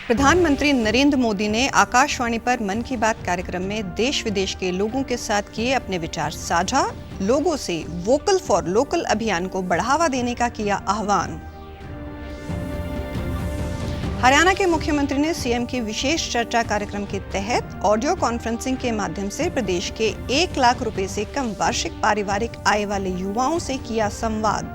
प्रधानमंत्री नरेंद्र मोदी ने आकाशवाणी पर मन की बात कार्यक्रम में देश विदेश के लोगों के साथ किए अपने विचार साझा। लोगों से वोकल फॉर लोकल अभियान को बढ़ावा देने का किया आह्वान। हरियाणा के मुख्यमंत्री ने सीएम की विशेष चर्चा कार्यक्रम के तहत ऑडियो कॉन्फ्रेंसिंग के माध्यम से प्रदेश के 1 लाख रुपए से कम वार्षिक पारिवारिक आय वाले युवाओं से किया संवाद।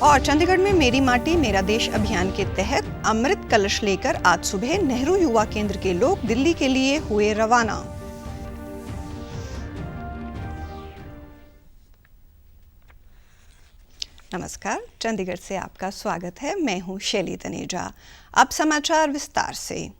और चंडीगढ़ में मेरी माटी मेरा देश अभियान के तहत अमृत कलश लेकर आज सुबह नेहरू युवा केंद्र के लोग दिल्ली के लिए हुए रवाना। नमस्कार, चंडीगढ़ से आपका स्वागत है। मैं हूं शैली तनेजा। अब समाचार विस्तार से।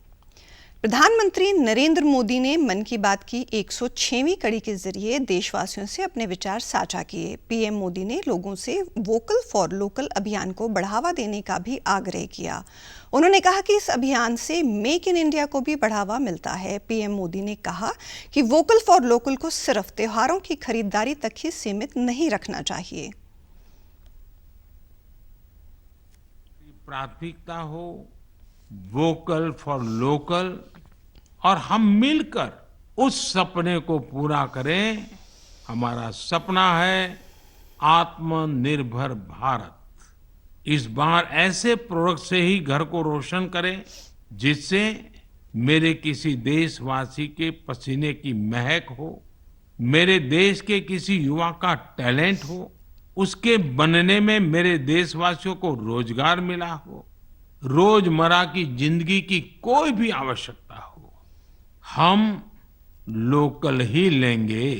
प्रधानमंत्री नरेंद्र मोदी ने मन की बात की 106वीं कड़ी के जरिए देशवासियों से अपने विचार साझा किए। पीएम मोदी ने लोगों से वोकल फॉर लोकल अभियान को बढ़ावा देने का भी आग्रह किया। उन्होंने कहा कि इस अभियान से मेक इन इंडिया को भी बढ़ावा मिलता है। पीएम मोदी ने कहा कि वोकल फॉर लोकल को सिर्फ त्योहारों की खरीदारी तक ही सीमित नहीं रखना चाहिए। प्राथमिकता हो वोकल फॉर लोकल और हम मिलकर उस सपने को पूरा करें। हमारा सपना है आत्मनिर्भर भारत। इस बार ऐसे प्रोडक्ट से ही घर को रोशन करें जिससे मेरे किसी देशवासी के पसीने की महक हो, मेरे देश के किसी युवा का टैलेंट हो, उसके बनने में मेरे देशवासियों को रोजगार मिला हो, रोजमर्रा की जिंदगी की कोई भी आवश्यकता हो, हम लोकल ही लेंगे।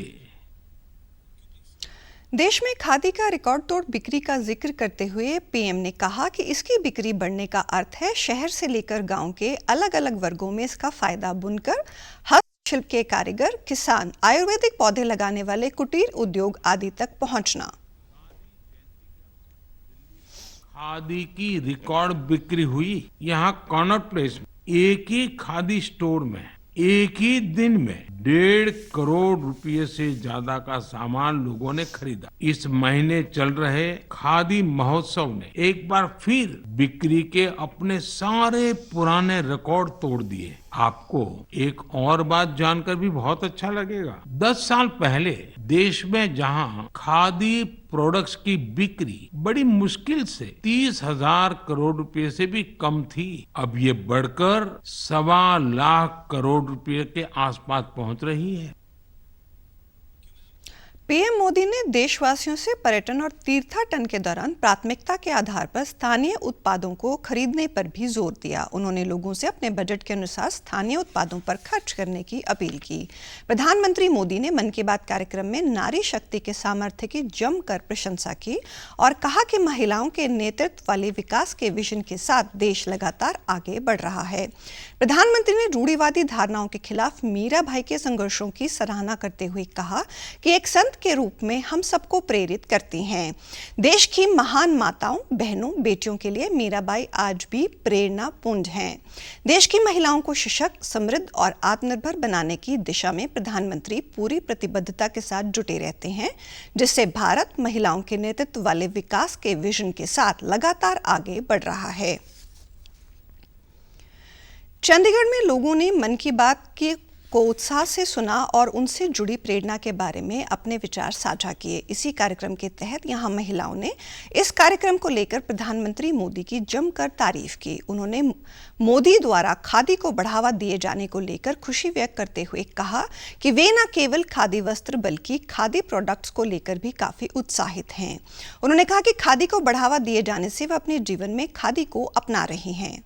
देश में खादी का रिकॉर्ड तोड़ बिक्री का जिक्र करते हुए पीएम ने कहा कि इसकी बिक्री बढ़ने का अर्थ है शहर से लेकर गांव के अलग अलग वर्गों में इसका फायदा बुनकर हस्तशिल्प के कारीगर, किसान, आयुर्वेदिक पौधे लगाने वाले कुटीर उद्योग आदि तक पहुंचना। खादी की रिकॉर्ड बिक्री हुई। यहाँ कॉनॉट प्लेस में एक ही खादी स्टोर में एक ही दिन में 1.5 करोड़ रुपए से ज्यादा का सामान लोगों ने खरीदा। इस महीने चल रहे खादी महोत्सव ने एक बार फिर बिक्री के अपने सारे पुराने रिकॉर्ड तोड़ दिए। आपको एक और बात जानकर भी बहुत अच्छा लगेगा। 10 साल पहले देश में जहां खादी प्रोडक्ट्स की बिक्री बड़ी मुश्किल से 30,000 करोड़ रुपए से भी कम थी, अब ये बढ़कर 1.25 लाख करोड़ रुपए के आसपास पहुंच रही है। पीएम मोदी ने देशवासियों से पर्यटन और तीर्थाटन के दौरान प्राथमिकता के आधार पर स्थानीय उत्पादों को खरीदने पर भी जोर दिया। उन्होंने लोगों से अपने बजट के अनुसार स्थानीय उत्पादों पर खर्च करने की अपील की। प्रधानमंत्री मोदी ने मन की बात कार्यक्रम में नारी शक्ति के सामर्थ्य की जमकर प्रशंसा की और कहा कि महिलाओं के नेतृत्व वाले विकास के विजन के साथ देश लगातार आगे बढ़ रहा है। प्रधानमंत्री ने रूढ़िवादी धारणाओं के खिलाफ मीराबाई के संघर्षों की सराहना करते हुए कहा कि एक संत के रूप में हम सबको प्रेरित करती हैं। देश की महान माताओं, बहनों, बेटियों के लिए मीराबाई आज भी प्रेरणा पुंज हैं। देश की महिलाओं को सशक्त, समृद्ध और आत्मनिर्भर बनाने की दिशा में प्रधानमंत्री पूरी प्रतिबद्धता के साथ जुटे रहते हैं, जिससे भारत महिलाओं के नेतृत्व वाले विकास के विजन के साथ लगातार आगे बढ़ रहा है। चंडीगढ़ में लोगों ने मन की बात को उत्साह से सुना और उनसे जुड़ी प्रेरणा के बारे में अपने विचार साझा किए। इसी कार्यक्रम के तहत यहां महिलाओं ने इस कार्यक्रम को लेकर प्रधानमंत्री मोदी की जमकर तारीफ की। उन्होंने मोदी द्वारा खादी को बढ़ावा दिए जाने को लेकर खुशी व्यक्त करते हुए कहा कि वे न केवल खादी वस्त्र बल्कि खादी प्रोडक्ट्स को लेकर भी काफी उत्साहित हैं। उन्होंने कहा कि खादी को बढ़ावा दिए जाने से वे अपने जीवन में खादी को अपना रही हैं।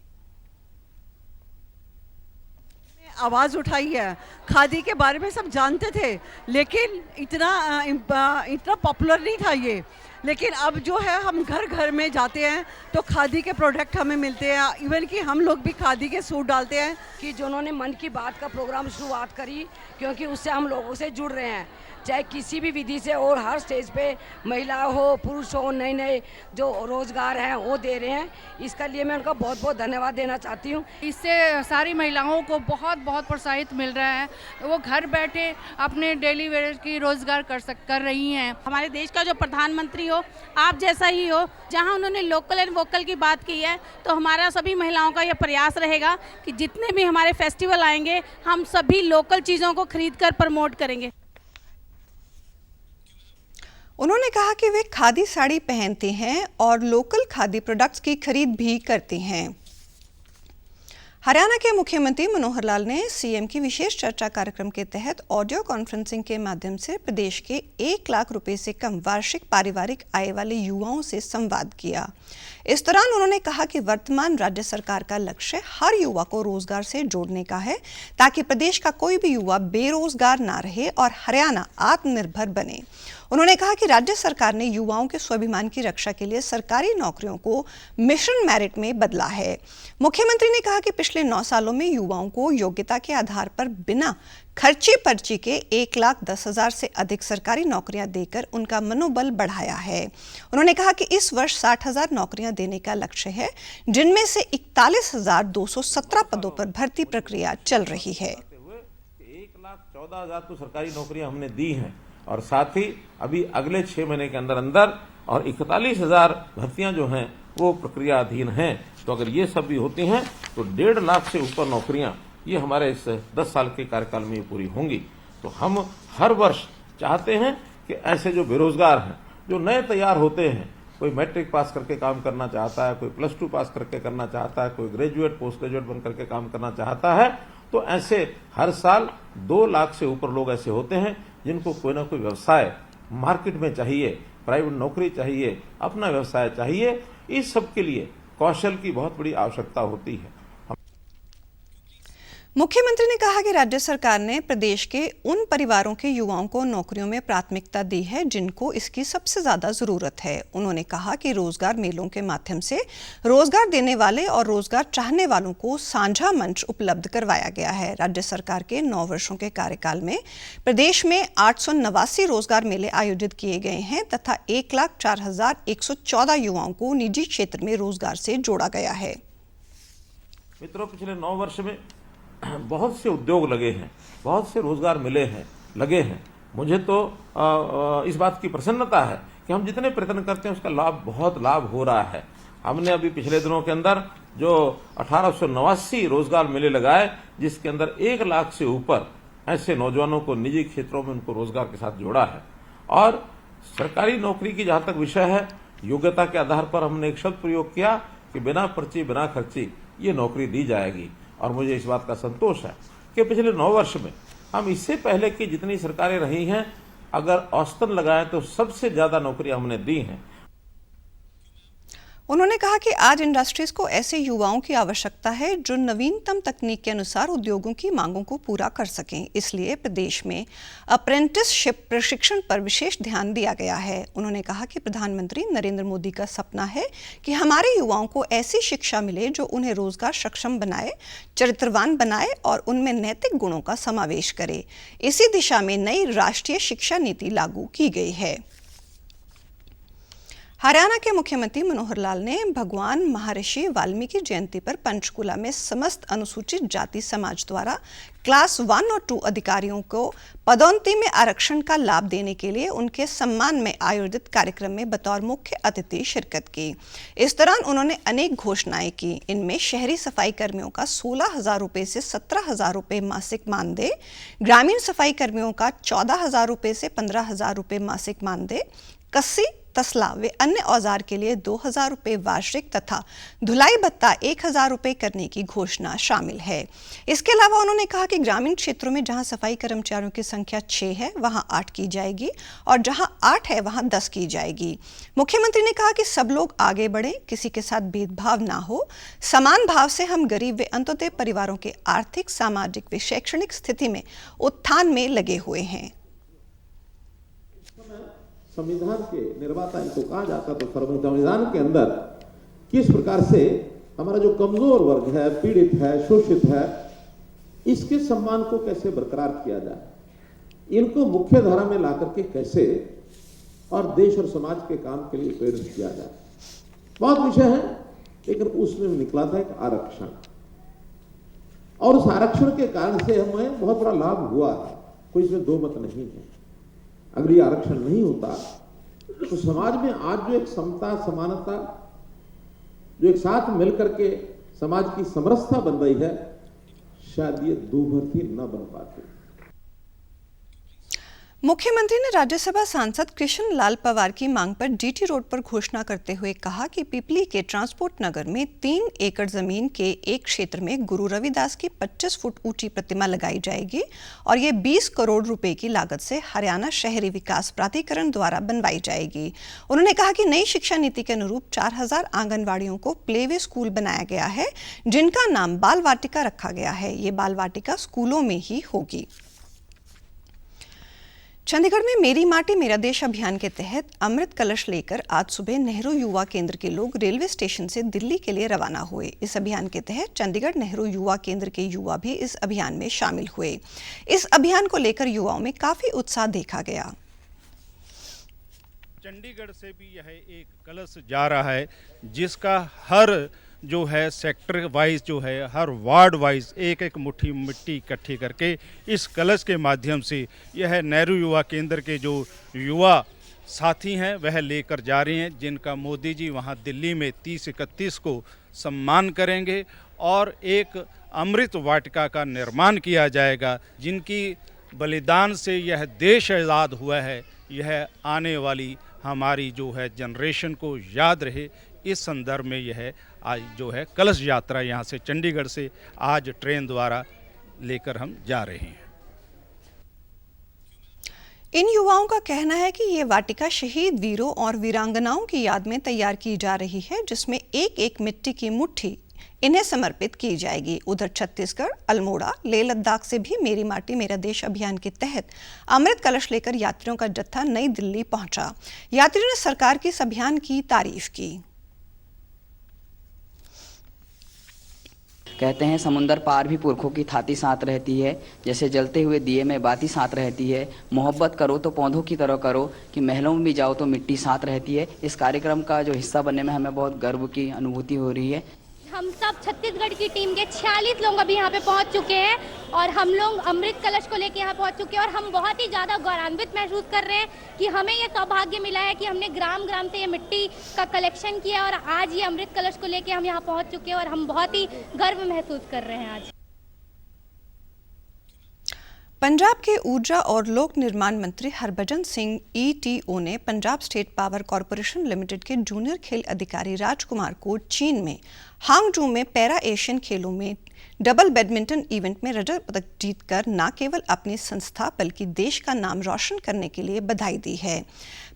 आवाज़ उठाई है। खादी के बारे में सब जानते थे लेकिन इतना पॉपुलर नहीं था ये। लेकिन अब जो है हम घर घर में जाते हैं तो खादी के प्रोडक्ट हमें मिलते हैं। इवन कि हम लोग भी खादी के सूट डालते हैं। कि जिन्होंने मन की बात का प्रोग्राम शुरुआत करी, क्योंकि उससे हम लोगों से जुड़ रहे हैं। चाहे किसी भी विधि से, और हर स्टेज पे महिला हो पुरुष हो नए नए जो रोजगार हैं वो दे रहे हैं। इसका लिए मैं उनका बहुत बहुत धन्यवाद देना चाहती हूँ। इससे सारी महिलाओं को बहुत बहुत प्रोत्साहित मिल रहा है, वो घर बैठे अपने डेली वेयर की रोजगार कर रही हैं। हमारे देश का जो प्रधानमंत्री हो आप जैसा ही हो, जहां उन्होंने लोकल एंड वोकल की बात की है, तो हमारा सभी महिलाओं का यह प्रयास रहेगा कि जितने भी हमारे फेस्टिवल आएंगे हम सभी लोकल चीज़ों को खरीद कर प्रमोट करेंगे। उन्होंने कहा कि वे खादी साड़ी पहनती हैं और लोकल खादी प्रोडक्ट्स की खरीद भी करती हैं। हरियाणा के मुख्यमंत्री मनोहर लाल ने सीएम की विशेष चर्चा कार्यक्रम के तहत ऑडियो कॉन्फ्रेंसिंग के माध्यम से प्रदेश के 1 लाख रुपए से कम वार्षिक पारिवारिक आय वाले युवाओं से संवाद किया। इस दौरान उन्होंने कहा कि वर्तमान राज्य सरकार का लक्ष्य हर युवा को रोजगार से जोड़ने का है, ताकि प्रदेश का कोई भी युवा बेरोजगार ना रहे और हरियाणा आत्मनिर्भर बने। उन्होंने कहा कि राज्य सरकार ने युवाओं के स्वाभिमान की रक्षा के लिए सरकारी नौकरियों को मिशन मेरिट में बदला है। मुख्यमंत्री ने कहा कि पिछले 9 सालों में युवाओं को योग्यता के आधार पर बिना खर्ची पर्ची के 1,10,000 से अधिक सरकारी नौकरियां देकर उनका मनोबल बढ़ाया है। उन्होंने कहा कि इस वर्ष 60,000 नौकरियां देने का लक्ष्य है, जिनमें से 41,217 पदों पर भर्ती प्रक्रिया चल रही है। 1,14,000 तो सरकारी नौकरियां हमने दी हैं और साथ ही अभी अगले 6 महीने के अंदर अंदर और 41,000 भर्तियां जो हैं वो प्रक्रियाधीन हैं। तो अगर ये सब भी होती हैं तो 1.5 लाख से ऊपर नौकरियां ये हमारे इस 10 साल के कार्यकाल में पूरी होंगी। तो हम हर वर्ष चाहते हैं कि ऐसे जो बेरोजगार हैं, जो नए तैयार होते हैं, कोई मैट्रिक पास करके काम करना चाहता है, कोई +2 पास करके करना चाहता है, कोई ग्रेजुएट पोस्ट ग्रेजुएट बन करके काम करना चाहता है, तो ऐसे हर साल 2 लाख से ऊपर लोग ऐसे होते हैं जिनको कोई ना कोई व्यवसाय मार्केट में चाहिए, प्राइवेट नौकरी चाहिए, अपना व्यवसाय चाहिए। इस सब के लिए कौशल की बहुत बड़ी आवश्यकता होती है। मुख्यमंत्री ने कहा कि राज्य सरकार ने प्रदेश के उन परिवारों के युवाओं को नौकरियों में प्राथमिकता दी है जिनको इसकी सबसे ज्यादा जरूरत है। उन्होंने कहा कि रोजगार मेलों के माध्यम से रोजगार देने वाले और रोजगार चाहने वालों को साझा मंच उपलब्ध करवाया गया है। राज्य सरकार के 9 वर्षों के कार्यकाल में प्रदेश में 889 रोजगार मेले आयोजित किए गए हैं तथा 1,04,114 युवाओं को निजी क्षेत्र में रोजगार से जोड़ा गया है। मित्रों, पिछले 9 वर्ष में बहुत से उद्योग लगे हैं, बहुत से रोजगार मिले हैं, लगे हैं। मुझे तो इस बात की प्रसन्नता है कि हम जितने प्रयत्न करते हैं उसका बहुत लाभ हो रहा है। हमने अभी पिछले दिनों के अंदर जो 1889 रोजगार मेले लगाए, जिसके अंदर 1 लाख से ऊपर ऐसे नौजवानों को निजी क्षेत्रों में उनको रोजगार के साथ जोड़ा है। और सरकारी नौकरी की जहां तक विषय है, योग्यता के आधार पर हमने एक शब्द प्रयोग किया कि बिना पर्ची बिना खर्ची ये नौकरी दी जाएगी। और मुझे इस बात का संतोष है कि पिछले 9 वर्ष में हम इससे पहले की जितनी सरकारें रही हैं, अगर औसतन लगाएं तो सबसे ज्यादा नौकरियां हमने दी हैं। उन्होंने कहा कि आज इंडस्ट्रीज को ऐसे युवाओं की आवश्यकता है जो नवीनतम तकनीक के अनुसार उद्योगों की मांगों को पूरा कर सकें। इसलिए प्रदेश में अप्रेंटिसशिप प्रशिक्षण पर विशेष ध्यान दिया गया है। उन्होंने कहा कि प्रधानमंत्री नरेंद्र मोदी का सपना है कि हमारे युवाओं को ऐसी शिक्षा मिले जो उन्हें रोजगार सक्षम बनाए, चरित्रवान बनाए और उनमें नैतिक गुणों का समावेश करे। इसी दिशा में नई राष्ट्रीय शिक्षा नीति लागू की गई है। हरियाणा के मुख्यमंत्री मनोहर लाल ने भगवान महर्षि वाल्मीकि जयंती पर पंचकुला में समस्त अनुसूचित जाति समाज द्वारा क्लास 1 और 2 अधिकारियों को पदोन्नति में आरक्षण का लाभ देने के लिए उनके सम्मान में आयोजित कार्यक्रम में बतौर मुख्य अतिथि शिरकत की। इस दौरान उन्होंने अनेक घोषणाएं की। इनमें शहरी सफाई कर्मियों का 16,000 रुपये से 17,000 रुपये मासिक मानदेय, ग्रामीण सफाई कर्मियों का 14,000 रुपये से 15,000 रुपये मासिक मानदेय, कस्सी, तसला व अन्य औजार के लिए 2,000 रुपये वार्षिक तथा धुलाई भत्ता 1,000 रुपये करने की घोषणा शामिल है। इसके अलावा उन्होंने कहा कि ग्रामीण क्षेत्रों में जहां सफाई कर्मचारियों की संख्या 6 है वहां 8 की जाएगी और जहां 8 है वहां 10 की जाएगी। मुख्यमंत्री ने कहा कि सब लोग आगे बढ़े, किसी के साथ भेदभाव ना हो, समान भाव से हम गरीब व अंत्योदय परिवारों के आर्थिक, सामाजिक व शैक्षणिक स्थिति में उत्थान में लगे हुए हैं। संविधान के निर्माता इनको कहा जाता, तो संविधान के अंदर किस प्रकार से हमारा जो कमजोर वर्ग है, पीड़ित है, शोषित है, इसके सम्मान को कैसे बरकरार किया जाए। इनको मुख्य धारा में ला करके कैसे और देश और समाज के काम के लिए प्रेरित किया जाए। बहुत विषय है, लेकिन उसमें निकला था एक आरक्षण, और उस आरक्षण के कारण से हमें बहुत बड़ा लाभ हुआ है, कोई इसमें दो मत नहीं है। अगर ये आरक्षण नहीं होता तो समाज में आज जो एक समता समानता जो एक साथ मिलकर के समाज की समरसता बन रही है, शायद ये दूभर थी न बन पाती। मुख्यमंत्री ने राज्यसभा सांसद कृष्ण लाल पवार की मांग पर जीटी रोड पर घोषणा करते हुए कहा कि पिपली के ट्रांसपोर्ट नगर में 3 एकड़ जमीन के एक क्षेत्र में गुरु रविदास की 25 फुट ऊंची प्रतिमा लगाई जाएगी और ये 20 करोड़ रुपए की लागत से हरियाणा शहरी विकास प्राधिकरण द्वारा बनवाई जाएगी। उन्होंने कहा कि नई शिक्षा नीति के अनुरूप 4000 आंगनवाड़ियों को प्लेवे स्कूल बनाया गया है, जिनका नाम बाल वाटिका रखा गया है। ये बाल वाटिका स्कूलों में ही होगी। चंडीगढ़ में मेरी माटी मेरा देश अभियान के तहत अमृत कलश लेकर आज सुबह नेहरू युवा केंद्र के लोग रेलवे स्टेशन से दिल्ली के लिए रवाना हुए। इस अभियान के तहत चंडीगढ़ नेहरू युवा केंद्र के युवा भी इस अभियान में शामिल हुए। इस अभियान को लेकर युवाओं में काफी उत्साह देखा गया। चंडीगढ़ से भी यह एक कलश जा रहा है, जिसका हर जो है सेक्टर वाइज जो है हर वार्ड वाइज एक एक मुट्ठी मिट्टी इकट्ठी करके इस कलश के माध्यम से यह नेहरू युवा केंद्र के जो युवा साथी हैं वह लेकर जा रहे हैं, जिनका मोदी जी वहां दिल्ली में 30-31 को सम्मान करेंगे और एक अमृत वाटिका का निर्माण किया जाएगा, जिनकी बलिदान से यह देश आज़ाद हुआ है। यह आने वाली हमारी जो है जनरेशन को याद रहे। इस संदर्भ में यह आज जो है कलश यात्रा यहाँ से चंडीगढ़ से आज ट्रेन द्वारा लेकर हम जा रहे हैं। इन युवाओं का कहना है कि ये वाटिका शहीद वीरों और वीरांगनाओं की याद में तैयार की जा रही है, जिसमें एक एक मिट्टी की मुट्ठी इन्हें समर्पित की जाएगी। उधर छत्तीसगढ़, अल्मोड़ा, लेह लद्दाख से भी मेरी माटी मेरा देश अभियान के तहत अमृत कलश लेकर यात्रियों का जत्था नई दिल्ली पहुंचा। यात्रियों ने सरकार की इस अभियान की तारीफ की। कहते हैं समुंदर पार भी पुरखों की थाती साथ रहती है, जैसे जलते हुए दिए में बाती साथ रहती है। मोहब्बत करो तो पौधों की तरह करो, कि महलों में भी जाओ तो मिट्टी साथ रहती है। इस कार्यक्रम का जो हिस्सा बनने में हमें बहुत गर्व की अनुभूति हो रही है। हम सब छत्तीसगढ़ की टीम के 46 लोग अभी यहाँ पे पहुँच चुके हैं और हम लोग अमृत कलश को लेके यहाँ पहुँच चुके हैं और हम बहुत ही ज़्यादा गौरवान्वित महसूस कर रहे हैं कि हमें ये सौभाग्य मिला है कि हमने ग्राम ग्राम से ये मिट्टी का कलेक्शन किया और आज ये अमृत कलश को लेके हम यहाँ पहुँच चुके हैं और हम बहुत ही गर्व महसूस कर रहे हैं। आज पंजाब के ऊर्जा और लोक निर्माण मंत्री हरभजन सिंह ईटीओ ने Punjab state power corporation limited के जूनियर खेल अधिकारी राजकुमार को चीन में हांगझू में पैरा एशियन खेलों में डबल बैडमिंटन इवेंट में रजत पदक जीतकर न केवल अपनी संस्था बल्कि देश का नाम रोशन करने के लिए बधाई दी है।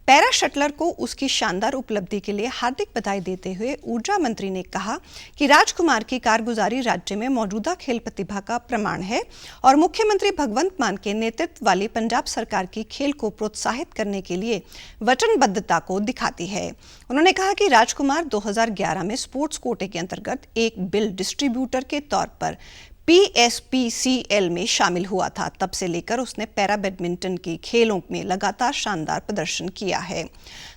पैरा शटलर को उसकी शानदार उपलब्धि के लिए हार्दिक बधाई देते हुए ऊर्जा मंत्री ने कहा कि राजकुमार की कारगुजारी राज्य में मौजूदा खेल प्रतिभा का प्रमाण है और मुख्यमंत्री भगवंत मान के नेतृत्व वाली पंजाब सरकार की खेल को प्रोत्साहित करने के लिए वचनबद्धता को दिखाती है। उन्होंने कहा कि राजकुमार 2011 में स्पोर्ट्स कोटे के अंतर्गत एक बिल डिस्ट्रीब्यूटर के तौर पर PSPCL में शामिल हुआ था। तब से लेकर उसने पैरा बैडमिंटन की खेलों में लगातार शानदार प्रदर्शन किया है।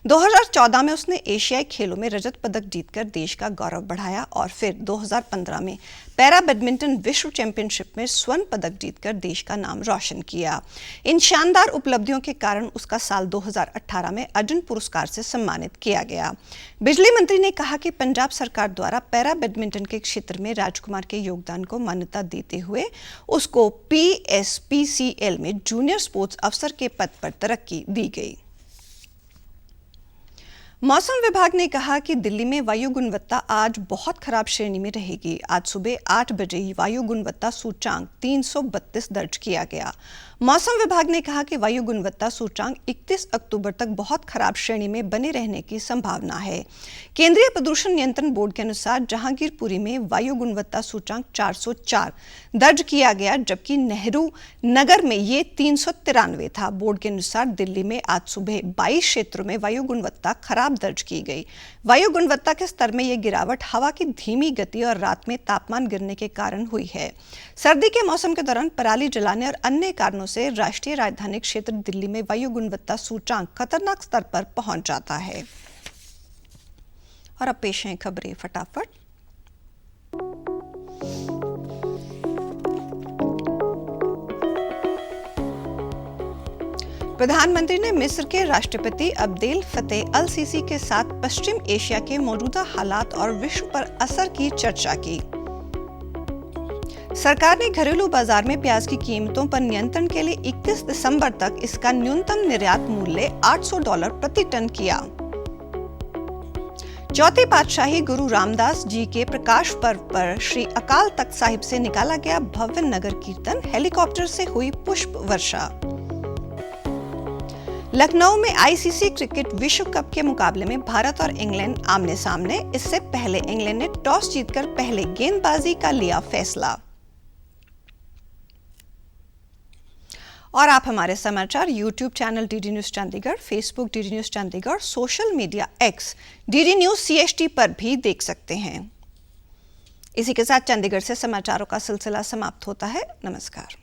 2014 में उसने एशियाई खेलों में रजत पदक जीतकर देश का गौरव बढ़ाया और फिर 2015 में पैरा बैडमिंटन विश्व चैंपियनशिप में स्वर्ण पदक जीतकर देश का नाम रोशन किया। इन शानदार उपलब्धियों के कारण उसका साल 2018 में अर्जुन पुरस्कार से सम्मानित किया गया। बिजली मंत्री ने कहा कि पंजाब सरकार द्वारा पैरा बैडमिंटन के क्षेत्र में राजकुमार के योगदान को मान्यता देते हुए उसको PSPCL में जूनियर स्पोर्ट्स अफसर के पद पर तरक्की दी गई। मौसम विभाग ने कहा कि दिल्ली में वायु गुणवत्ता आज बहुत खराब श्रेणी में रहेगी। आज सुबह 8 बजे वायु गुणवत्ता सूचकांक 332 दर्ज किया गया। मौसम विभाग ने कहा कि वायु गुणवत्ता सूचकांक 31 अक्टूबर तक बहुत खराब श्रेणी में बने रहने की संभावना है। केंद्रीय प्रदूषण नियंत्रण बोर्ड के अनुसार जहांगीरपुरी में वायु गुणवत्ता सूचकांक 404 दर्ज किया गया, जबकि नेहरू नगर में ये 393 था। बोर्ड के अनुसार दिल्ली में आज सुबह 22 क्षेत्रों में वायु गुणवत्ता खराब खराब दर्ज की गई। वायु गुणवत्ता के स्तर में ये गिरावट हवा की धीमी गति और रात में तापमान गिरने के कारण हुई है। सर्दी के मौसम के दौरान पराली जलाने और अन्य कारणों से राष्ट्रीय राजधानी क्षेत्र दिल्ली में वायु गुणवत्ता सूचकांक खतरनाक स्तर पर पहुंच जाता है। और अब पेश हैं खबरें फटाफट। प्रधानमंत्री ने मिस्र के राष्ट्रपति अब्देल फतेह अल सीसी के साथ पश्चिम एशिया के मौजूदा हालात और विश्व पर असर की चर्चा की। सरकार ने घरेलू बाजार में प्याज की कीमतों पर नियंत्रण के लिए 31 दिसंबर तक इसका न्यूनतम निर्यात मूल्य $800 प्रति टन किया। चौथी पातशाही गुरु रामदास जी के प्रकाश पर्व पर श्री अकाल तख्त साहिब से निकाला गया भव्य नगर कीर्तन, हेलीकॉप्टर से हुई पुष्प वर्षा। लखनऊ में आईसीसी क्रिकेट विश्व कप के मुकाबले में भारत और इंग्लैंड आमने सामने। इससे पहले इंग्लैंड ने टॉस जीतकर पहले गेंदबाजी का लिया फैसला। और आप हमारे समाचार YouTube channel DD news Chandigarh, Facebook DD news Chandigarh, social media x DD news CHT पर भी देख सकते हैं। इसी के साथ चंडीगढ़ से समाचारों का सिलसिला समाप्त होता है। नमस्कार।